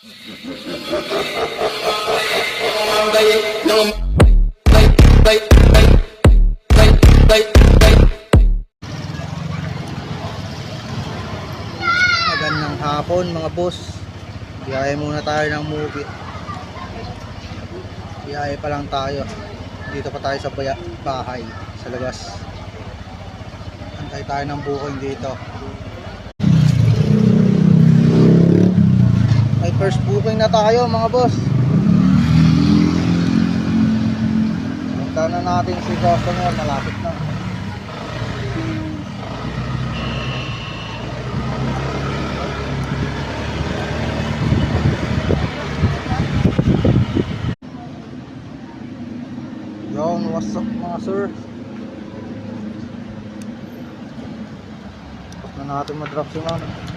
Magandang hapon mga boss. Biyahe muna tayo ng movie. Biyahe pa lang tayo. Dito pa tayo sa bahay, sa labas. Antay tayo ng booking dito. May first booking na tayo mga boss. Punta na natin si customer, malapit na. Yon, what's up mga sir? Tapos na natin madrop si ma'am.